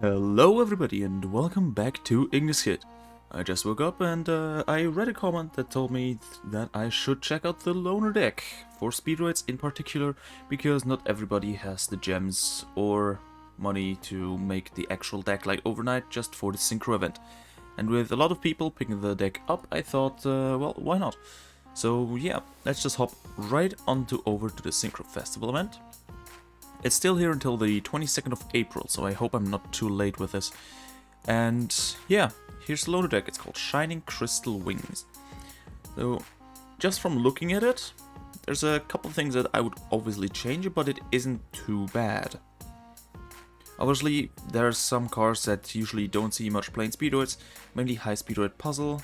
Hello everybody and welcome back to Igniskidd. I just woke up and I read a comment that told me that I should check out the loaner deck, for speedroids in particular, because not everybody has the gems or money to make the actual deck like overnight just for the synchro event. And with a lot of people picking the deck up, I thought, well, why not? So yeah, let's just hop right over to the synchro festival event. It's still here until the 22nd of April, so I hope I'm not too late with this. And yeah, here's the loaner deck. It's called Shining Crystal Wings. So just from looking at it, there's a couple of things that I would obviously change, but it isn't too bad. Obviously, there's some cards that usually don't see much play in Speedroids, mainly High Speedroid Puzzle,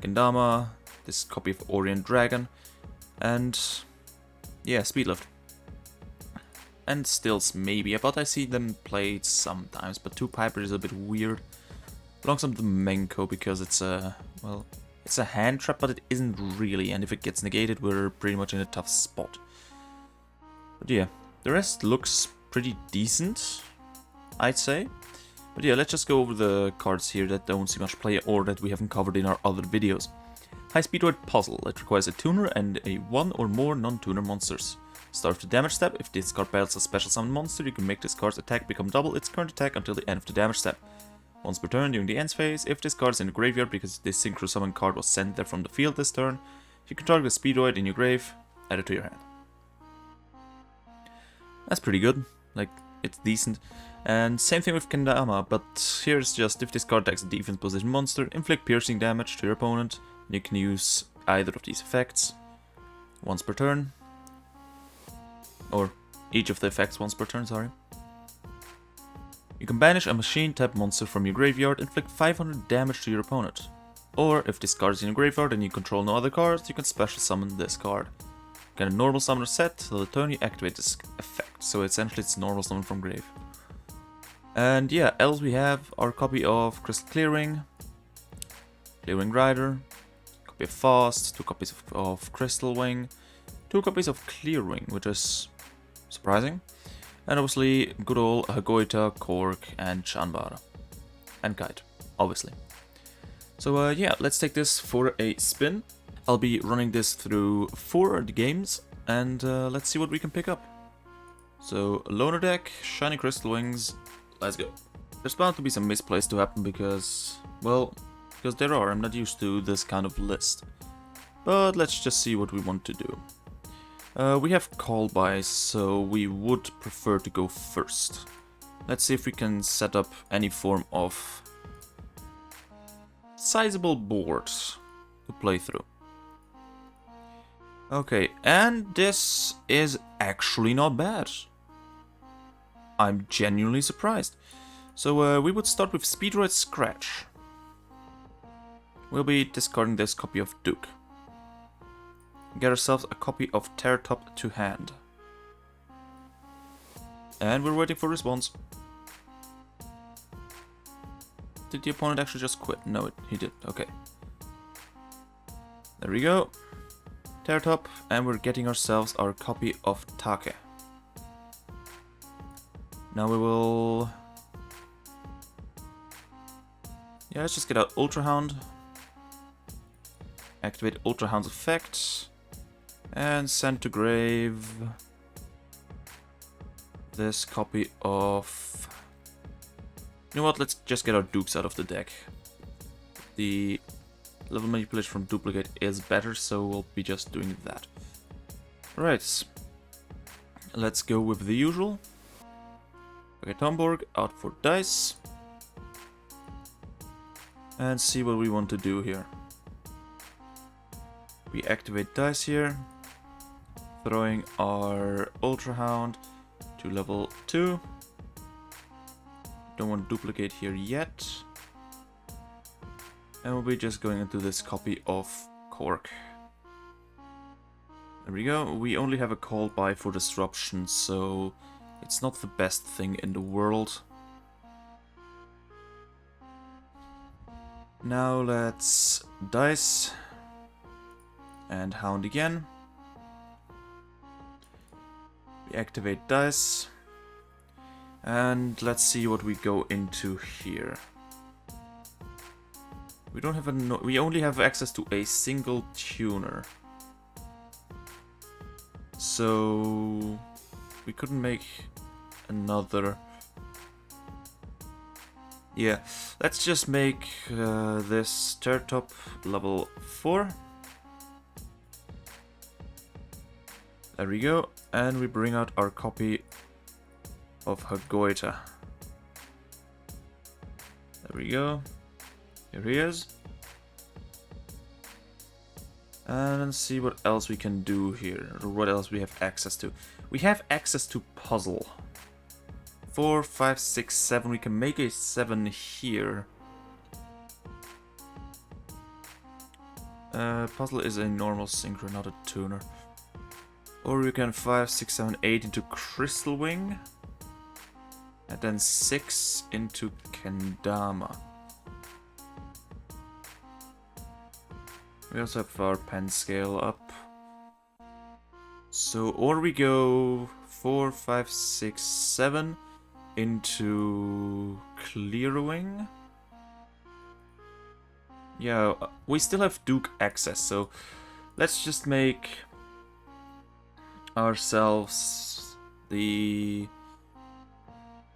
Kendama, this copy of Orient Dragon, and yeah, Speedlift. And Stills maybe, but I see them played sometimes, but 2 Piper is a bit weird. Belongs on the Menko because it's a, well, it's a hand trap, but it isn't really, and if it gets negated, we're pretty much in a tough spot. But yeah, the rest looks pretty decent, I'd say. But yeah, let's just go over the cards here that don't see much play or that we haven't covered in our other videos. High Speedroid Puzzle. It requires a tuner and a 1 or more non-tuner monsters. Start of the damage step. If this card battles a special summon monster, you can make this card's attack become double its current attack until the end of the damage step. Once per turn during the end phase, if this card is in the graveyard because this synchro summon card was sent there from the field this turn, you can target a Speedroid in your grave, add it to your hand. That's pretty good, like, it's decent. And same thing with Kendama, but here's just if this card attacks a defense position monster, inflict piercing damage to your opponent. You can use either of these effects once per turn. Or each of the effects once per turn, sorry. You can banish a machine type monster from your graveyard, inflict 500 damage to your opponent. Or if this card is in your graveyard and you control no other cards, you can special summon this card. Get a normal summoner set till the turn you activate this effect, so essentially it's normal summon from grave. And yeah, else we have our copy of Crystal Clearing, Clearing Rider, copy of Fast, 2 copies of Crystal Wing, 2 copies of Clear Wing, which is surprising, and obviously good old Hagoita, Kork, and Chanbara, and Kite, obviously. So yeah, let's take this for a spin. I'll be running this through 4 games, and let's see what we can pick up. So, loaner deck, Shining Crystal Wings, let's go. There's bound to be some misplays to happen because, well, because there are, I'm not used to this kind of list. But let's just see what we want to do. We have call buys, so we would prefer to go first. Let's see if we can set up any form of sizable board to play through. Okay, and this is actually not bad. I'm genuinely surprised. So we would start with Speedroid Scratch. We'll be discarding this copy of Duke. Get ourselves a copy of Terratop to hand. And we're waiting for response. Did the opponent actually just quit? No, he did. Okay. There we go. Terratop, and we're getting ourselves our copy of Take. Now we will... yeah, let's just get out Ultra Hound. Activate Ultra Hound's effect. And send to grave this copy of... you know what, let's just get our dupes out of the deck. The level manipulation from duplicate is better, so we'll be just doing that. Alright, let's go with the usual. Okay, Tomborg, out for dice. And see what we want to do here. We activate dice here. Throwing our Ultra Hound to level 2. Don't want to duplicate here yet. And we'll be just going into this copy of Kork. There we go. We only have a call buy for disruption, so it's not the best thing in the world. Now let's dice and Hound again. We activate dice. And let's see what we go into here. We don't have we only have access to a single tuner. So we couldn't make another. Yeah, let's just make this turret top level 4. There we go, and we bring out our copy of Hagoita. There we go. Here he is. And let's see what else we can do here, or what else we have access to. We have access to puzzle. 4, 5, 6, 7. We can make a 7 here. Puzzle is a normal synchro, not a tuner. Or we can 5, 6, 7, 8 into Crystal Wing. And then 6 into Kendama. We also have our pen scale up. So, or we go 4, 5, 6, 7 into Clearwing. Yeah, we still have Duke access, so let's just make ourselves the...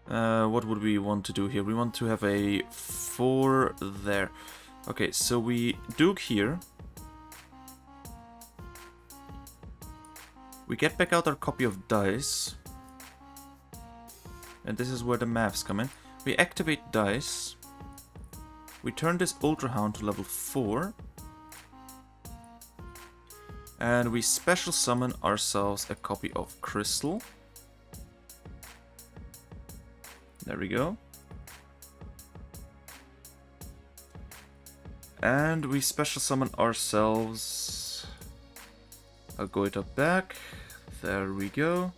what would we want to do here? We want to have a 4 there. Okay, so we Duke here. We get back out our copy of dice. And this is where the maths come in. We activate dice. We turn this Ultra Hound to level 4. And we special summon ourselves a copy of Crystal. There we go. And we special summon ourselves Hagoita back. There we go.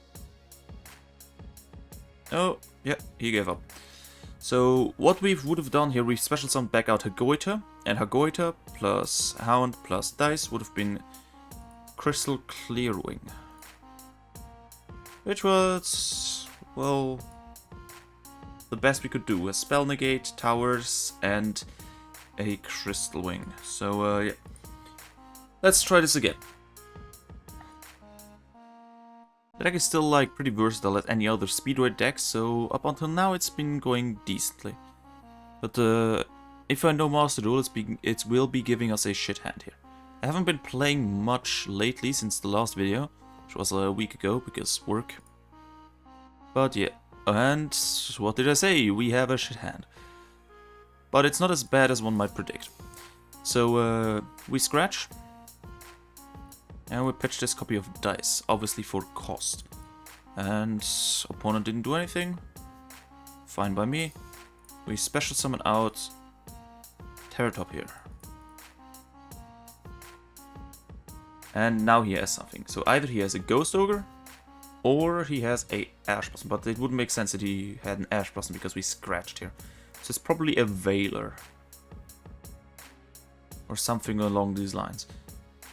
Oh, yeah, he gave up. So what we would have done here, we special summoned back out Hagoita, and Hagoita plus Hound plus Dice would have been Crystal Clearwing. Which was, well, the best we could do. A Spell Negate, Towers, and a Crystal Wing. So, yeah. Let's try this again. The deck is still like pretty versatile as any other Speedroid deck, so up until now it's been going decently. But if I know Master Duel, it will be giving us a shit hand here. I haven't been playing much lately since the last video, which was a week ago because work. But yeah, and what did I say? We have a shit hand. But it's not as bad as one might predict. So we scratch. And we pitch this copy of dice, obviously for cost. And opponent didn't do anything. Fine by me. We special summon out Terratop here. And now he has something. So either he has a Ghost Ogre, or he has a Ash Blossom. But it wouldn't make sense that he had an Ash Blossom because we scratched here. So it's probably a Veiler. Or something along these lines.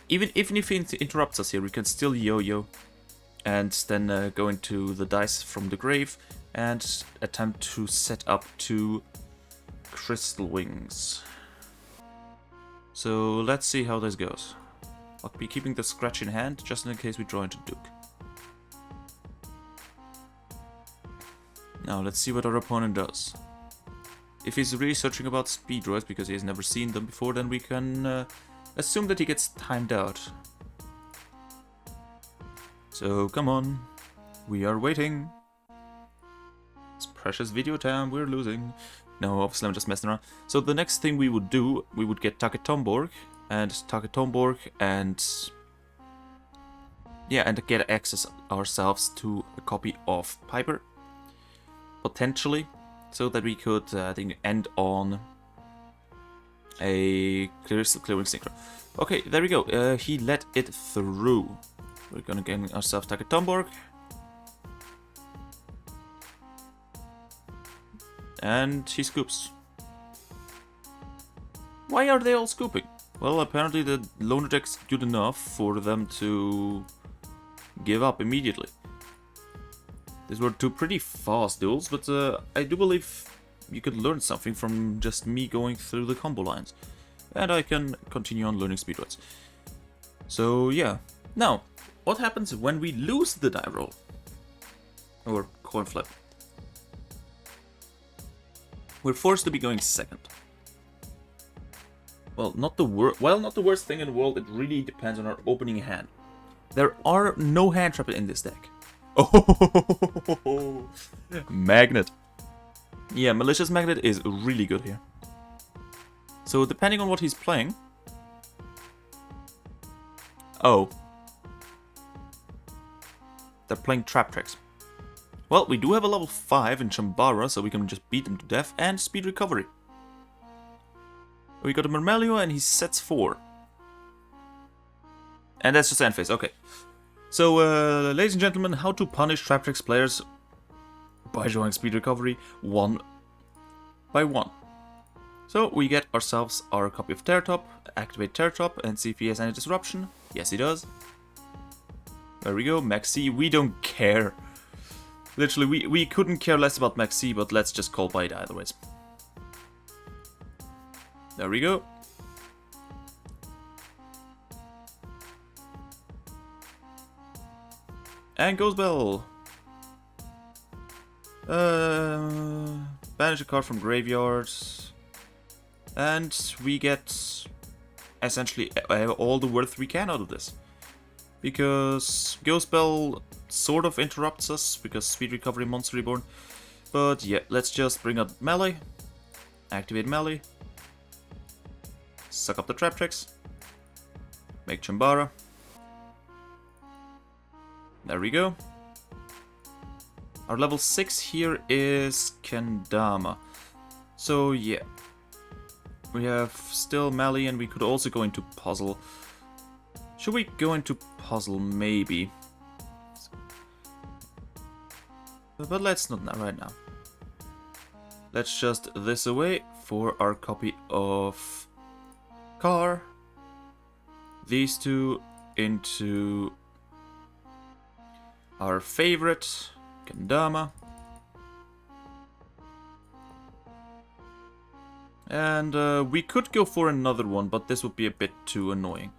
Even if he interrupts us here, we can still yo-yo and then go into the dice from the grave and attempt to set up 2 Crystal Wings. So let's see how this goes. I'll be keeping the scratch in hand just in case we draw into Duke. Now let's see what our opponent does. If he's researching about Speedroids because he has never seen them before, then we can assume that he gets timed out. So come on, we are waiting. It's precious video time, we're losing. No, obviously I'm just messing around. So the next thing we would do, we would get Taketomborg and yeah, and get access ourselves to a copy of Piper, potentially, so that we could I think end on a Crystal Clearwing Synchro. Okay, there we go. He let it through. We're gonna get ourselves Taketomborg. And he scoops. Why are they all scooping? Well, apparently the loner deck's good enough for them to give up immediately. These were two pretty fast duels, but I do believe you could learn something from just me going through the combo lines. And I can continue on learning speedroids. So yeah. Now, what happens when we lose the die roll? Or coin flip? We're forced to be going second. Well, not the worst thing in the world, it really depends on our opening hand. There are no hand traps in this deck. Oh, Magnet. Yeah, Malicious Magnet is really good here. So depending on what he's playing... Oh. They're playing Trap Tricks. Well, we do have a level 5 in Chambara, so we can just beat them to death, and speed recovery. We got a Murmelio and he sets 4. And that's just end phase, okay. So, ladies and gentlemen, how to punish Trap Tricks players by showing speed recovery 1 by 1. So, we get ourselves our copy of Tear Top, activate Tear Top, and see if he has any disruption. Yes, he does. There we go, Max C, we don't care. Literally, we couldn't care less about Max C, but let's just call by it either ways. There we go. And goes Bell. Banish a card from graveyards. And we get essentially all the worth we can out of this. Because Ghost Bell sort of interrupts us, because Speed Recovery Monster Reborn. But yeah, let's just bring up melee. Activate melee. Suck up the Trap Tricks. Make Chambara. There we go. Our level 6 here is Kendama. So yeah. We have still melee and we could also go into puzzle. Should we go into puzzle? Maybe. But let's not right now. Let's just this away for our copy of Car. These two into our favorite, Kendama. And we could go for another one, but this would be a bit too annoying.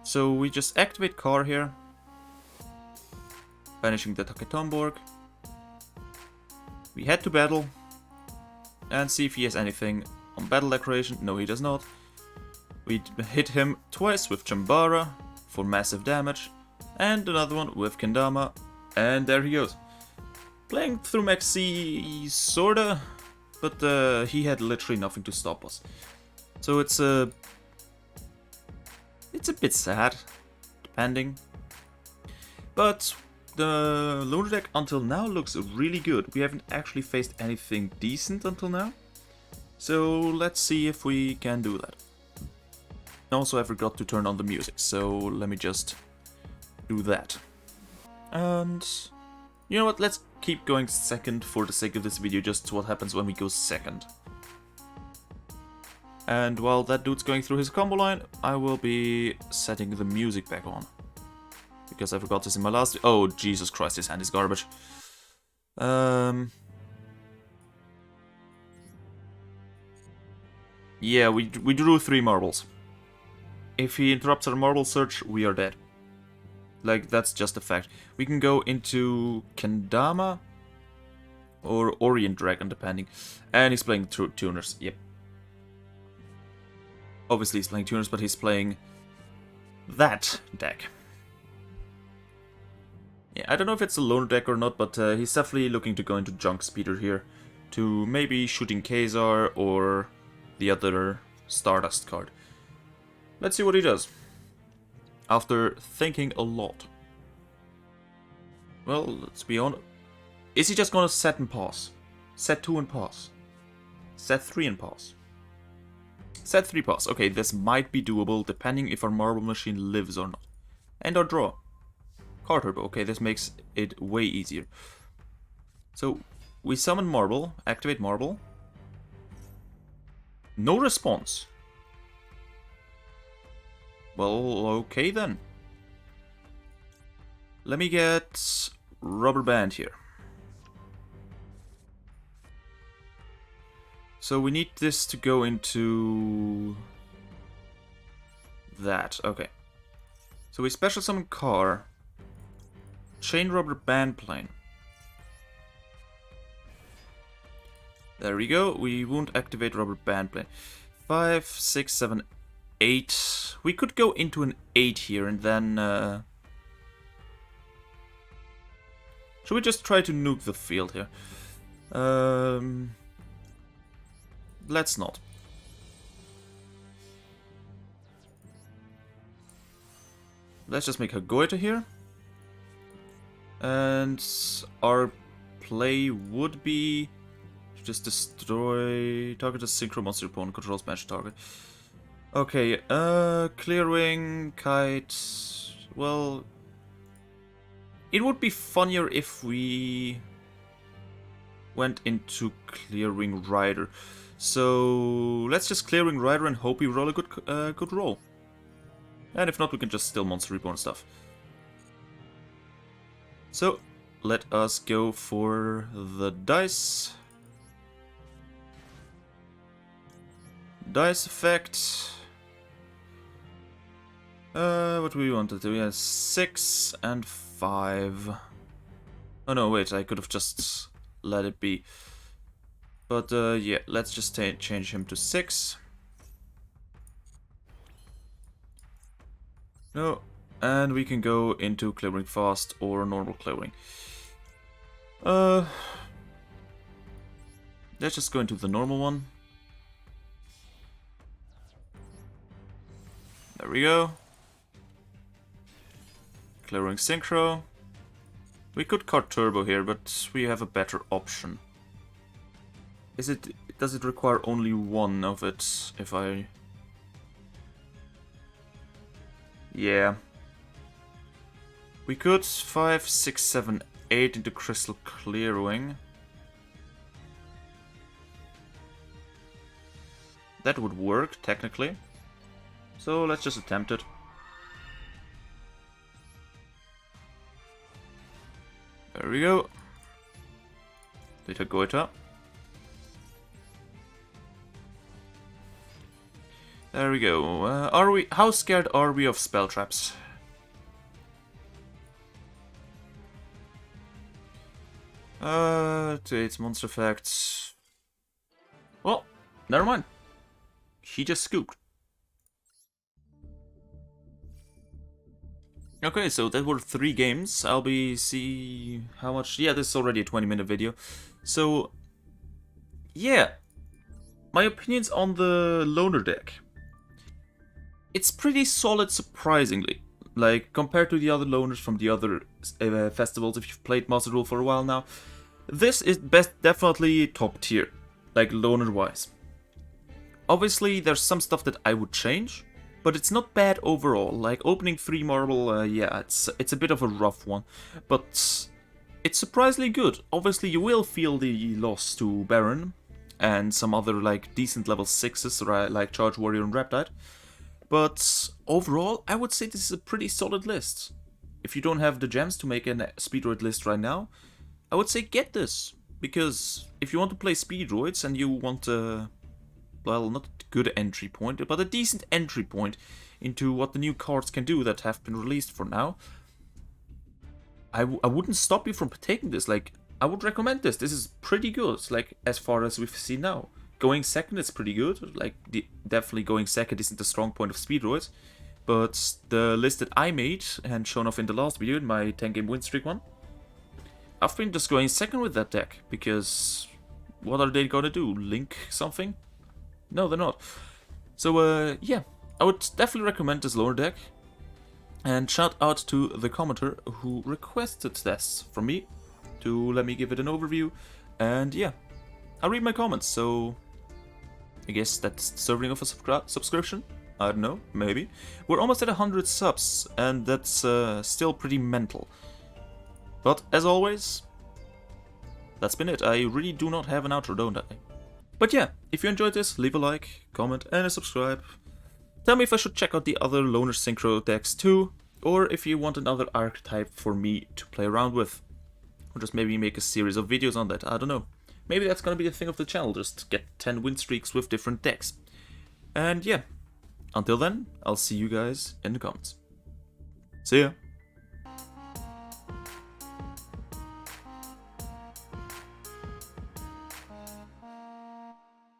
So we just activate Car here. Banishing the Taketomborg. We head to battle. And see if he has anything on battle declaration. No, he does not. We hit him twice with Chambara for massive damage. And another one with Kendama. And there he goes. Playing through Max C, sorta. But he had literally nothing to stop us. So it's a bit sad, depending. But the Lunar deck until now looks really good. We haven't actually faced anything decent until now. So let's see if we can do that. Also, I forgot to turn on the music, so let me just do that. And you know what, let's keep going second for the sake of this video, just what happens when we go second. And while that dude's going through his combo line, I will be setting the music back on. Because I forgot this in my last... Oh, Jesus Christ, his hand is garbage. Yeah, we drew 3 marbles. If he interrupts our marble search, we are dead. Like, that's just a fact. We can go into Kendama or Orient Dragon, depending. And he's playing tuners, yep. Obviously he's playing tuners, but he's playing that deck. Yeah, I don't know if it's a loner deck or not, but he's definitely looking to go into Junk Speeder here. To maybe shooting Kazar or the other Stardust card. Let's see what he does. After thinking a lot. Well, let's be honest. Is he just gonna set and pass? Set 2 and pass. Set 3 and pass. Set 3 pass. Okay, this might be doable depending if our marble machine lives or not. And our draw. Card turbo. Okay, this makes it way easier. So, we summon marble, activate marble. No response. Well, okay then. Let me get Rubber Band here. So we need this to go into that. Okay. So we special summon car. Chain rubber band plane. There we go. We won't activate rubber band plane. 5, 6, 7, 8. We could go into an 8 here and then... Should we just try to nuke the field here? Let's not. Let's just make a goiter here. And our play would be to just destroy target a synchro monster opponent controls match target. Okay, clearing kite. Well, it would be funnier if we went into clearing rider. So let's just clearing rider and hope we roll a good roll. And if not, we can just still monster reborn stuff. So let us go for the dice. Dice effect. What do we want to do? Yeah, 6 and 5. Oh no, wait, I could have just let it be. But yeah, let's just change him to 6. No, and we can go into clearing fast or normal clearing. Let's just go into the normal one. There we go. Clearing synchro. We could card turbo here, but we have a better option. Does it require only one of it if I... Yeah. We could 5, 6, 7, 8 into crystal clearing. That would work, technically. So let's just attempt it. There we go. Later goiter. There we go. How scared are we of spell traps? It's monster effects. Well, never mind. He just scooped. Okay, so that were 3 games. I'll see how much... Yeah, this is already a 20-minute video. So, yeah. My opinions on the loner deck. It's pretty solid, surprisingly. Like, compared to the other loners from the other festivals, if you've played Master Duel for a while now. This is definitely top tier, like loner-wise. Obviously, there's some stuff that I would change. But it's not bad overall. Like opening 3 marble, yeah, it's a bit of a rough one, but it's surprisingly good. Obviously, you will feel the loss to Baron and some other like decent level 6s, like Charge Warrior and Reptide. But overall, I would say this is a pretty solid list. If you don't have the gems to make a Speedroid list right now, I would say get this, because if you want to play Speedroids and you want well, not a good entry point, but a decent entry point into what the new cards can do that have been released for now, I wouldn't stop you from taking this. Like, I would recommend this. This is pretty good, like, as far as we've seen now. Going second is pretty good. Like, definitely going second isn't the strong point of Speedroids, but the list that I made and shown off in the last video, in my 10-game win streak one, I've been just going second with that deck, because what are they gonna do? Link something? No, they're not. So, yeah, I would definitely recommend this lower deck. And shout out to the commenter who requested this from me to let me give it an overview. And yeah, I'll read my comments, so I guess that's deserving of a subscription. I don't know, maybe. We're almost at 100 subs, and that's still pretty mental. But as always, that's been it. I really do not have an outro, don't I? But yeah, if you enjoyed this, leave a like, comment, and a subscribe. Tell me if I should check out the other Loner Synchro decks too, or if you want another archetype for me to play around with. Or just maybe make a series of videos on that, I don't know. maybe that's gonna be the thing of the channel, just get 10 win streaks with different decks. And yeah, until then, I'll see you guys in the comments. See ya!